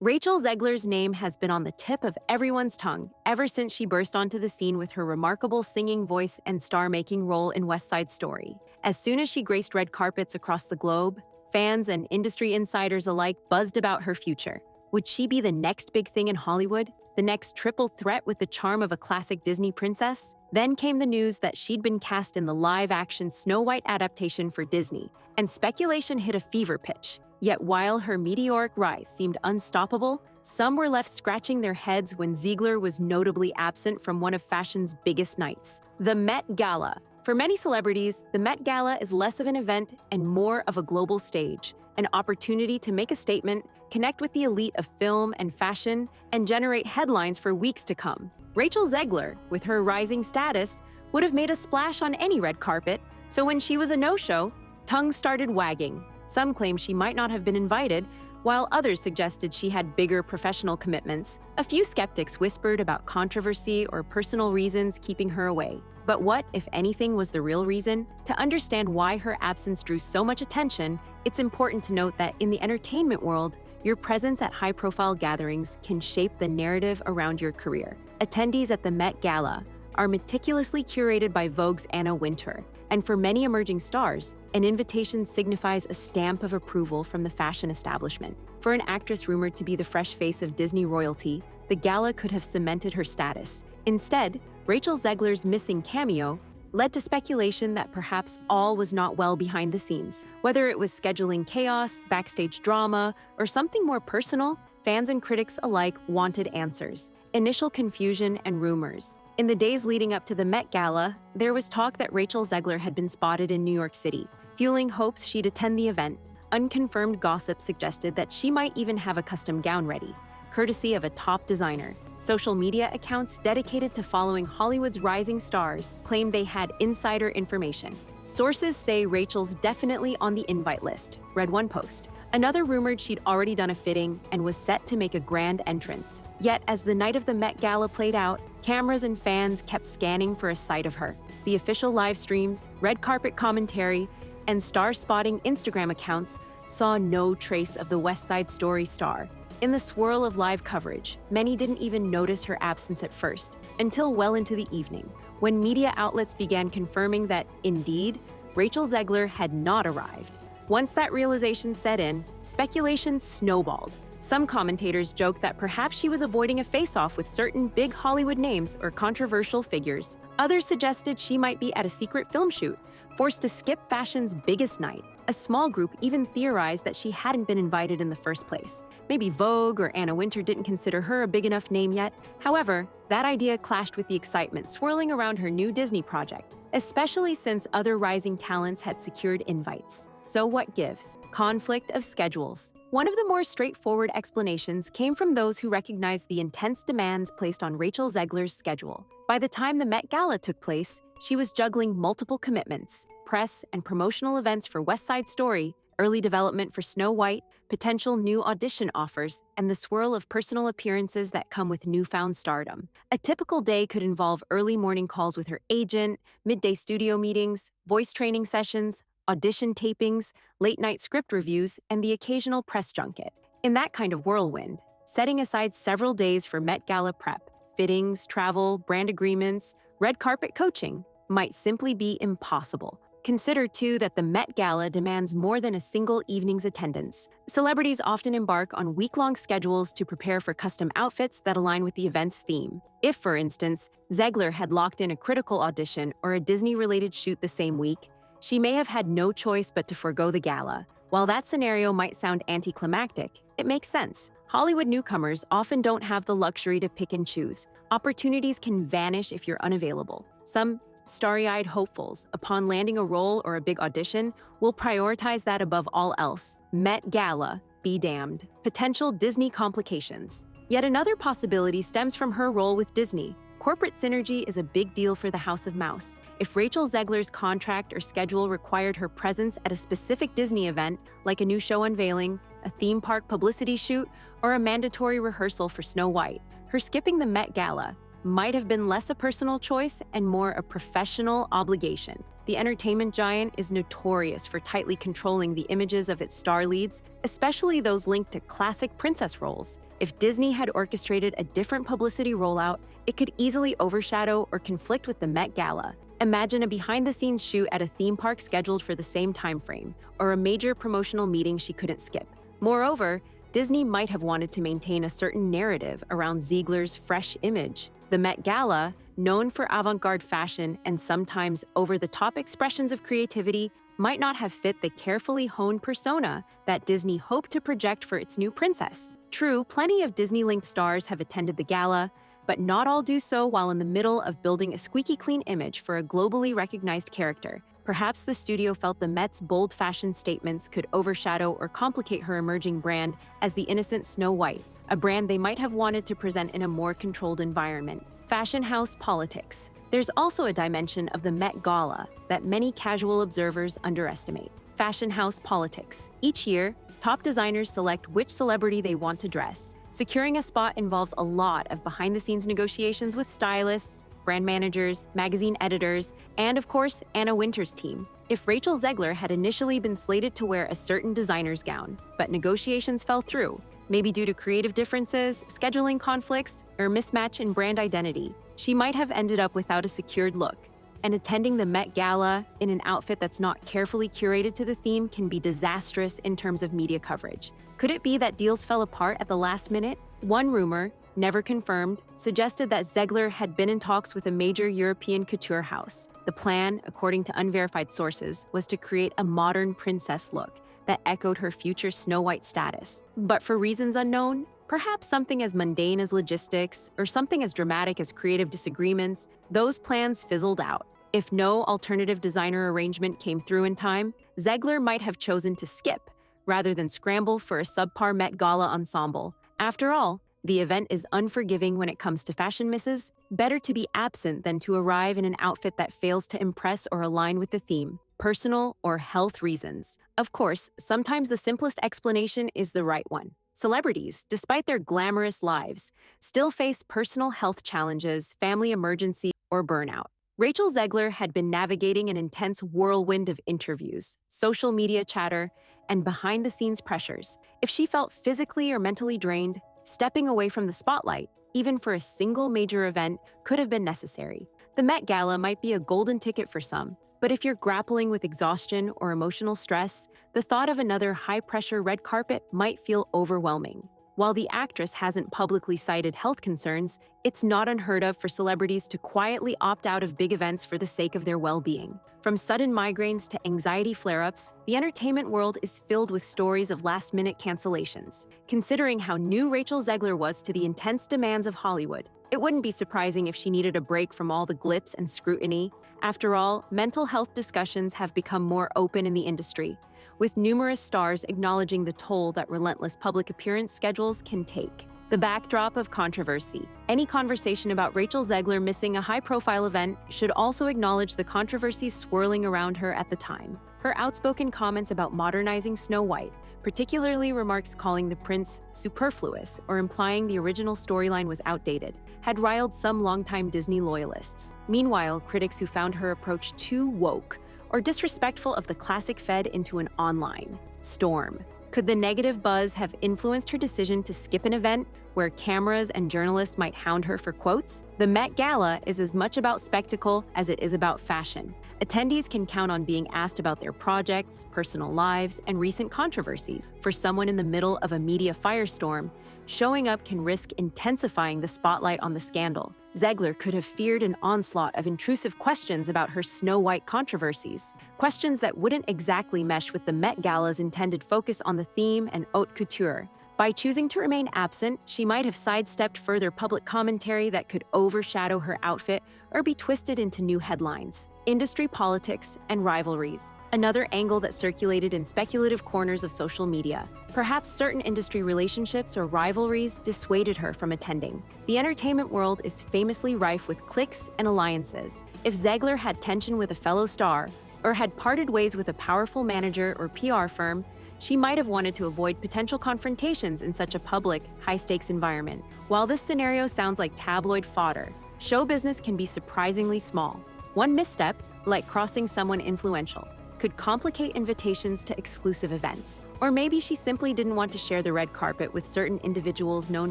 Rachel Zegler's name has been on the tip of everyone's tongue ever since she burst onto the scene with her remarkable singing voice and star-making role in West Side Story. As soon as she graced red carpets across the globe, fans and industry insiders alike buzzed about her future. Would she be the next big thing in Hollywood? The next triple threat with the charm of a classic Disney princess? Then came the news that she'd been cast in the live-action Snow White adaptation for Disney, and speculation hit a fever pitch. Yet while her meteoric rise seemed unstoppable, some were left scratching their heads when Zegler was notably absent from one of fashion's biggest nights, the Met Gala. For many celebrities, the Met Gala is less of an event and more of a global stage, an opportunity to make a statement, connect with the elite of film and fashion, and generate headlines for weeks to come. Rachel Zegler, with her rising status, would have made a splash on any red carpet, so when she was a no-show, tongues started wagging. Some claimed she might not have been invited, while others suggested she had bigger professional commitments. A few skeptics whispered about controversy or personal reasons keeping her away. But what, if anything, was the real reason? To understand why her absence drew so much attention, it's important to note that in the entertainment world, your presence at high-profile gatherings can shape the narrative around your career. Attendees at the Met Gala are meticulously curated by Vogue's Anna Wintour, and for many emerging stars, an invitation signifies a stamp of approval from the fashion establishment. For an actress rumored to be the fresh face of Disney royalty, the gala could have cemented her status. Instead, Rachel Zegler's missing cameo led to speculation that perhaps all was not well behind the scenes. Whether it was scheduling chaos, backstage drama, or something more personal, fans and critics alike wanted answers. Initial confusion and rumors. In the days leading up to the Met Gala, there was talk that Rachel Zegler had been spotted in New York City, fueling hopes she'd attend the event. Unconfirmed gossip suggested that she might even have a custom gown ready, courtesy of a top designer. Social media accounts dedicated to following Hollywood's rising stars claimed they had insider information. Sources say Rachel's definitely on the invite list, read one post. Another rumored she'd already done a fitting and was set to make a grand entrance. Yet, as the night of the Met Gala played out, cameras and fans kept scanning for a sight of her. The official live streams, red carpet commentary, and star-spotting Instagram accounts saw no trace of the West Side Story star. In the swirl of live coverage, many didn't even notice her absence at first, until well into the evening, when media outlets began confirming that, indeed, Rachel Zegler had not arrived. Once that realization set in, speculation snowballed. Some commentators joked that perhaps she was avoiding a face-off with certain big Hollywood names or controversial figures. Others suggested she might be at a secret film shoot, forced to skip fashion's biggest night. A small group even theorized that she hadn't been invited in the first place. Maybe Vogue or Anna Wintour didn't consider her a big enough name yet. However, that idea clashed with the excitement swirling around her new Disney project, especially since other rising talents had secured invites. So what gives? Conflict of schedules. One of the more straightforward explanations came from those who recognized the intense demands placed on Rachel Zegler's schedule. By the time the Met Gala took place, she was juggling multiple commitments, press and promotional events for West Side Story, early development for Snow White, potential new audition offers, and the swirl of personal appearances that come with newfound stardom. A typical day could involve early morning calls with her agent, midday studio meetings, voice training sessions, audition tapings, late-night script reviews, and the occasional press junket. In that kind of whirlwind, setting aside several days for Met Gala prep, fittings, travel, brand agreements, red carpet coaching might simply be impossible. Consider, too, that the Met Gala demands more than a single evening's attendance. Celebrities often embark on week-long schedules to prepare for custom outfits that align with the event's theme. If, for instance, Zegler had locked in a critical audition or a Disney-related shoot the same week, she may have had no choice but to forego the gala. While that scenario might sound anticlimactic, it makes sense. Hollywood newcomers often don't have the luxury to pick and choose. Opportunities can vanish if you're unavailable. Some starry-eyed hopefuls, upon landing a role or a big audition, will prioritize that above all else. Met Gala, be damned. Potential Disney complications. Yet another possibility stems from her role with Disney. Corporate synergy is a big deal for the House of Mouse. If Rachel Zegler's contract or schedule required her presence at a specific Disney event, like a new show unveiling, a theme park publicity shoot, or a mandatory rehearsal for Snow White, her skipping the Met Gala might have been less a personal choice and more a professional obligation. The entertainment giant is notorious for tightly controlling the images of its star leads, especially those linked to classic princess roles. If Disney had orchestrated a different publicity rollout, it could easily overshadow or conflict with the Met Gala. Imagine a behind-the-scenes shoot at a theme park scheduled for the same time frame, or a major promotional meeting she couldn't skip. Moreover, Disney might have wanted to maintain a certain narrative around Zegler's fresh image. The Met Gala, known for avant-garde fashion and sometimes over-the-top expressions of creativity, might not have fit the carefully honed persona that Disney hoped to project for its new princess. True, plenty of Disney-linked stars have attended the gala, but not all do so while in the middle of building a squeaky clean image for a globally recognized character. Perhaps the studio felt the Met's bold fashion statements could overshadow or complicate her emerging brand as the innocent Snow White, a brand they might have wanted to present in a more controlled environment. Fashion house politics. There's also a dimension of the Met Gala that many casual observers underestimate. Fashion house politics. Each year, top designers select which celebrity they want to dress. Securing a spot involves a lot of behind-the-scenes negotiations with stylists, brand managers, magazine editors, and of course, Anna Wintour's team. If Rachel Zegler had initially been slated to wear a certain designer's gown, but negotiations fell through, maybe due to creative differences, scheduling conflicts, or mismatch in brand identity, she might have ended up without a secured look. And attending the Met Gala in an outfit that's not carefully curated to the theme can be disastrous in terms of media coverage. Could it be that deals fell apart at the last minute? One rumor, never confirmed, suggested that Zegler had been in talks with a major European couture house. The plan, according to unverified sources, was to create a modern princess look that echoed her future Snow White status. But for reasons unknown, perhaps something as mundane as logistics or something as dramatic as creative disagreements, those plans fizzled out. If no alternative designer arrangement came through in time, Zegler might have chosen to skip rather than scramble for a subpar Met Gala ensemble. After all, the event is unforgiving when it comes to fashion misses. Better to be absent than to arrive in an outfit that fails to impress or align with the theme, personal or health reasons. Of course, sometimes the simplest explanation is the right one. Celebrities, despite their glamorous lives, still face personal health challenges, family emergency, or burnout. Rachel Zegler had been navigating an intense whirlwind of interviews, social media chatter, and behind-the-scenes pressures. If she felt physically or mentally drained, stepping away from the spotlight, even for a single major event, could have been necessary. The Met Gala might be a golden ticket for some, but if you're grappling with exhaustion or emotional stress, the thought of another high-pressure red carpet might feel overwhelming. While the actress hasn't publicly cited health concerns, it's not unheard of for celebrities to quietly opt out of big events for the sake of their well-being. From sudden migraines to anxiety flare-ups, the entertainment world is filled with stories of last-minute cancellations. Considering how new Rachel Zegler was to the intense demands of Hollywood, it wouldn't be surprising if she needed a break from all the glitz and scrutiny. After all, mental health discussions have become more open in the industry, with numerous stars acknowledging the toll that relentless public appearance schedules can take. The backdrop of controversy. Any conversation about Rachel Zegler missing a high-profile event should also acknowledge the controversies swirling around her at the time. Her outspoken comments about modernizing Snow White, particularly remarks calling the prince superfluous or implying the original storyline was outdated, had riled some longtime Disney loyalists. Meanwhile, critics who found her approach too woke or disrespectful of the classic fed into an online storm. Could the negative buzz have influenced her decision to skip an event where cameras and journalists might hound her for quotes? The Met Gala is as much about spectacle as it is about fashion. Attendees can count on being asked about their projects, personal lives, and recent controversies. For someone in the middle of a media firestorm, showing up can risk intensifying the spotlight on the scandal. Zegler could have feared an onslaught of intrusive questions about her Snow White controversies, questions that wouldn't exactly mesh with the Met Gala's intended focus on the theme and haute couture. By choosing to remain absent, she might have sidestepped further public commentary that could overshadow her outfit or be twisted into new headlines. Industry politics and rivalries. Another angle that circulated in speculative corners of social media. Perhaps certain industry relationships or rivalries dissuaded her from attending. The entertainment world is famously rife with cliques and alliances. If Zegler had tension with a fellow star, or had parted ways with a powerful manager or PR firm, she might have wanted to avoid potential confrontations in such a public, high-stakes environment. While this scenario sounds like tabloid fodder, show business can be surprisingly small. One misstep, like crossing someone influential, could complicate invitations to exclusive events. Or maybe she simply didn't want to share the red carpet with certain individuals known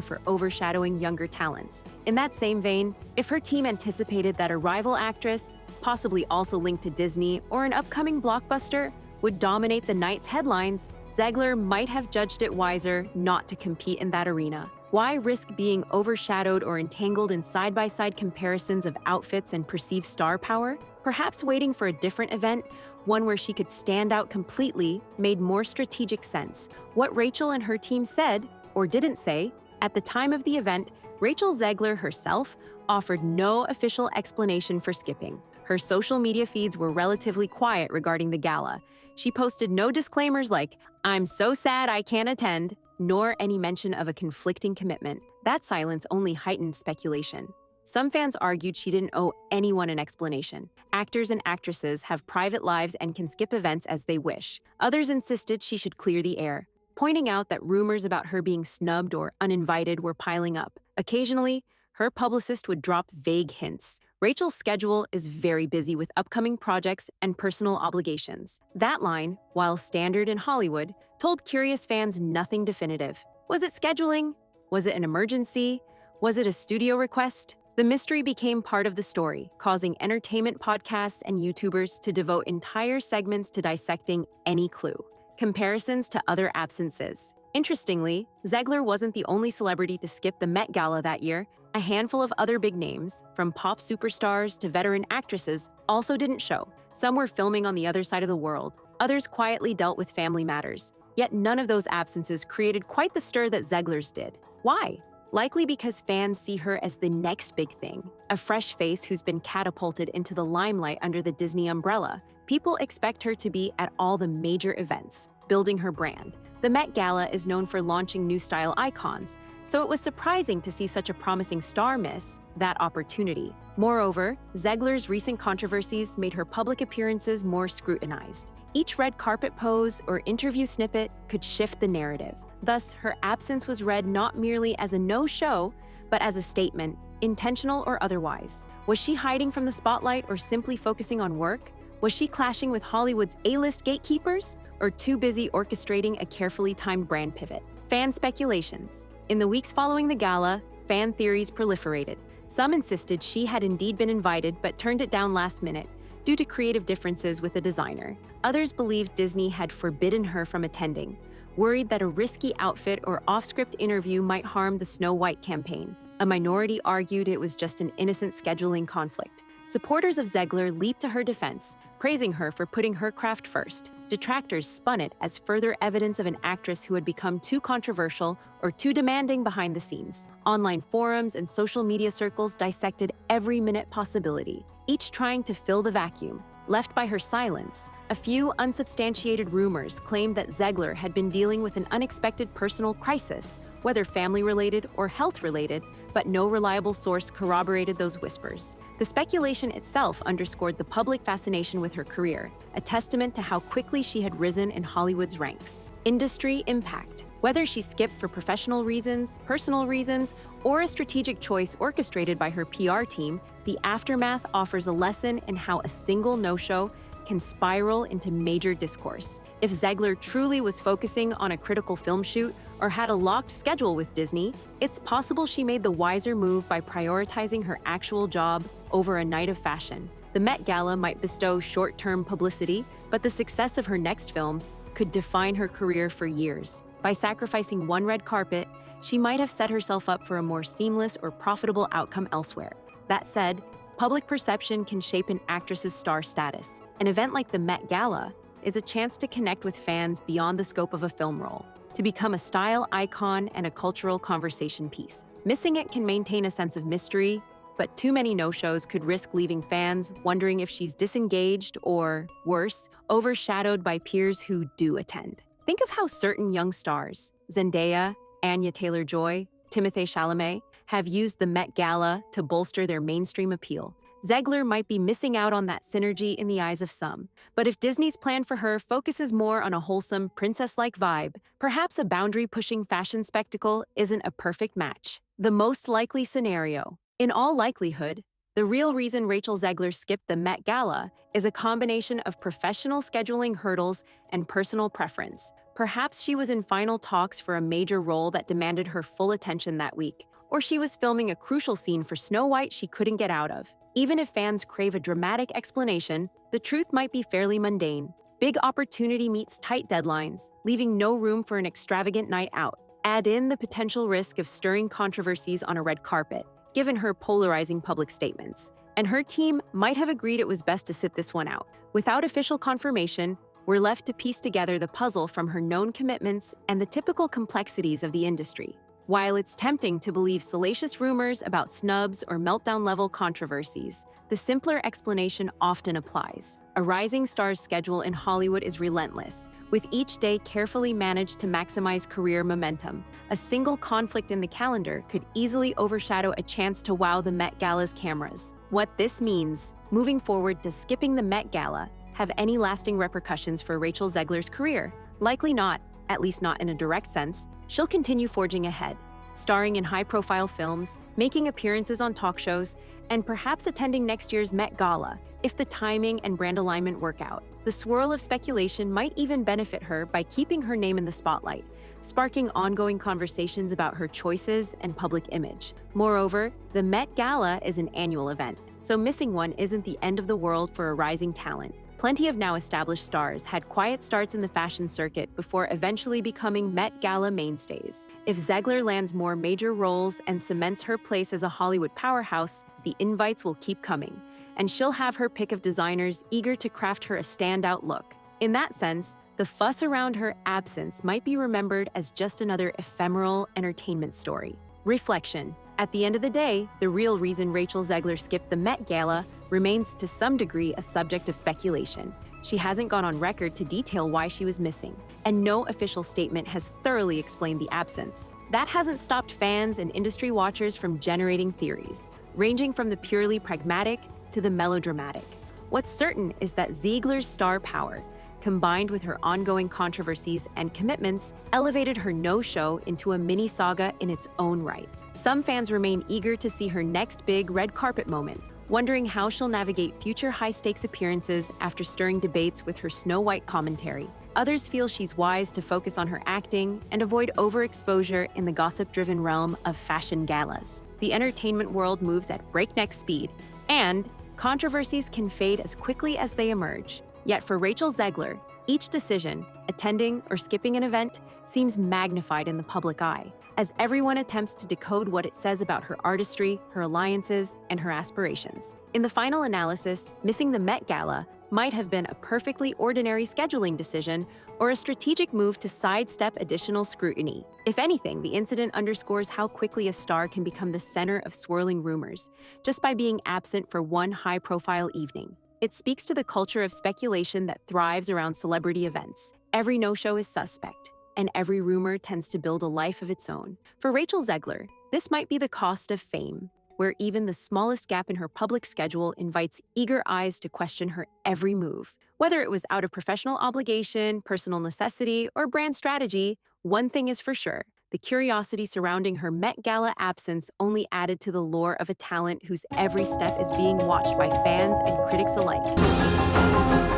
for overshadowing younger talents. In that same vein, if her team anticipated that a rival actress, possibly also linked to Disney or an upcoming blockbuster, would dominate the night's headlines, Zegler might have judged it wiser not to compete in that arena. Why risk being overshadowed or entangled in side-by-side comparisons of outfits and perceived star power? Perhaps waiting for a different event, one where she could stand out completely, made more strategic sense. What Rachel and her team said, or didn't say, at the time of the event, Rachel Zegler herself offered no official explanation for skipping. Her social media feeds were relatively quiet regarding the gala. She posted no disclaimers like, "I'm so sad I can't attend," nor any mention of a conflicting commitment. That silence only heightened speculation. Some fans argued she didn't owe anyone an explanation. Actors and actresses have private lives and can skip events as they wish. Others insisted she should clear the air, pointing out that rumors about her being snubbed or uninvited were piling up. Occasionally, her publicist would drop vague hints. Rachel's schedule is very busy with upcoming projects and personal obligations. That line, while standard in Hollywood, told curious fans nothing definitive. Was it scheduling? Was it an emergency? Was it a studio request? The mystery became part of the story, causing entertainment podcasts and YouTubers to devote entire segments to dissecting any clue. Comparisons to other absences. Interestingly, Zegler wasn't the only celebrity to skip the Met Gala that year. A handful of other big names, from pop superstars to veteran actresses, also didn't show. Some were filming on the other side of the world. Others quietly dealt with family matters. Yet none of those absences created quite the stir that Zegler's did. Why? Likely because fans see her as the next big thing, a fresh face who's been catapulted into the limelight under the Disney umbrella. People expect her to be at all the major events, building her brand. The Met Gala is known for launching new style icons, so it was surprising to see such a promising star miss that opportunity. Moreover, Zegler's recent controversies made her public appearances more scrutinized. Each red carpet pose or interview snippet could shift the narrative. Thus, her absence was read not merely as a no-show, but as a statement, intentional or otherwise. Was she hiding from the spotlight or simply focusing on work? Was she clashing with Hollywood's A-list gatekeepers, or too busy orchestrating a carefully timed brand pivot? Fan speculations. In the weeks following the gala, fan theories proliferated. Some insisted she had indeed been invited but turned it down last minute due to creative differences with a designer. Others believed Disney had forbidden her from attending, worried that a risky outfit or off-script interview might harm the Snow White campaign. A minority argued it was just an innocent scheduling conflict. Supporters of Zegler leaped to her defense, praising her for putting her craft first. Detractors spun it as further evidence of an actress who had become too controversial or too demanding behind the scenes. Online forums and social media circles dissected every minute possibility, each trying to fill the vacuum left by her silence. A few unsubstantiated rumors claimed that Zegler had been dealing with an unexpected personal crisis, whether family-related or health-related, but no reliable source corroborated those whispers. The speculation itself underscored the public fascination with her career, a testament to how quickly she had risen in Hollywood's ranks. Industry impact. Whether she skipped for professional reasons, personal reasons, or a strategic choice orchestrated by her PR team, the aftermath offers a lesson in how a single no-show can spiral into major discourse. If Zegler truly was focusing on a critical film shoot or had a locked schedule with Disney, it's possible she made the wiser move by prioritizing her actual job over a night of fashion. The Met Gala might bestow short-term publicity, but the success of her next film could define her career for years. By sacrificing one red carpet, she might have set herself up for a more seamless or profitable outcome elsewhere. That said, public perception can shape an actress's star status. An event like the Met Gala is a chance to connect with fans beyond the scope of a film role, to become a style icon and a cultural conversation piece. Missing it can maintain a sense of mystery, but too many no-shows could risk leaving fans wondering if she's disengaged or, worse, overshadowed by peers who do attend. Think of how certain young stars, Zendaya, Anya Taylor-Joy, Timothée Chalamet, have used the Met Gala to bolster their mainstream appeal. Zegler might be missing out on that synergy in the eyes of some, but if Disney's plan for her focuses more on a wholesome, princess-like vibe, perhaps a boundary-pushing fashion spectacle isn't a perfect match. The most likely scenario. In all likelihood, The real reason Rachel Zegler skipped the Met Gala is a combination of professional scheduling hurdles and personal preference. Perhaps she was in final talks for a major role that demanded her full attention that week, or she was filming a crucial scene for Snow White she couldn't get out of. Even if fans crave a dramatic explanation, the truth might be fairly mundane. Big opportunity meets tight deadlines, leaving no room for an extravagant night out. Add in the potential risk of stirring controversies on a red carpet, given her polarizing public statements, and her team might have agreed it was best to sit this one out. Without official confirmation, we're left to piece together the puzzle from her known commitments and the typical complexities of the industry. While it's tempting to believe salacious rumors about snubs or meltdown-level controversies, the simpler explanation often applies. A rising star's schedule in Hollywood is relentless, with each day carefully managed to maximize career momentum. A single conflict in the calendar could easily overshadow a chance to wow the Met Gala's cameras. What this means, moving forward, does skipping the Met Gala have any lasting repercussions for Rachel Zegler's career? Likely not, at least not in a direct sense. She'll continue forging ahead, starring in high-profile films, making appearances on talk shows, and perhaps attending next year's Met Gala, if the timing and brand alignment work out. The swirl of speculation might even benefit her by keeping her name in the spotlight, sparking ongoing conversations about her choices and public image. Moreover, the Met Gala is an annual event, so missing one isn't the end of the world for a rising talent. Plenty of now established stars had quiet starts in the fashion circuit before eventually becoming Met Gala mainstays. If Zegler lands more major roles and cements her place as a Hollywood powerhouse, the invites will keep coming, and she'll have her pick of designers eager to craft her a standout look. In that sense, the fuss around her absence might be remembered as just another ephemeral entertainment story. Reflection. At the end of the day, the real reason Rachel Zegler skipped the Met Gala remains to some degree a subject of speculation. She hasn't gone on record to detail why she was missing, and no official statement has thoroughly explained the absence. That hasn't stopped fans and industry watchers from generating theories, ranging from the purely pragmatic to the melodramatic. What's certain is that Zegler's star power, combined with her ongoing controversies and commitments, elevated her no-show into a mini-saga in its own right. Some fans remain eager to see her next big red carpet moment, wondering how she'll navigate future high-stakes appearances after stirring debates with her Snow White commentary. Others feel she's wise to focus on her acting and avoid overexposure in the gossip-driven realm of fashion galas. The entertainment world moves at breakneck speed, and controversies can fade as quickly as they emerge. Yet for Rachel Zegler, each decision, attending or skipping an event, seems magnified in the public eye, as everyone attempts to decode what it says about her artistry, her alliances, and her aspirations. In the final analysis, missing the Met Gala might have been a perfectly ordinary scheduling decision or a strategic move to sidestep additional scrutiny. If anything, the incident underscores how quickly a star can become the center of swirling rumors, just by being absent for one high-profile evening. It speaks to the culture of speculation that thrives around celebrity events. Every no-show is suspect, and every rumor tends to build a life of its own. For Rachel Zegler, this might be the cost of fame, where even the smallest gap in her public schedule invites eager eyes to question her every move. Whether it was out of professional obligation, personal necessity, or brand strategy, one thing is for sure: the curiosity surrounding her Met Gala absence only added to the lore of a talent whose every step is being watched by fans and critics alike.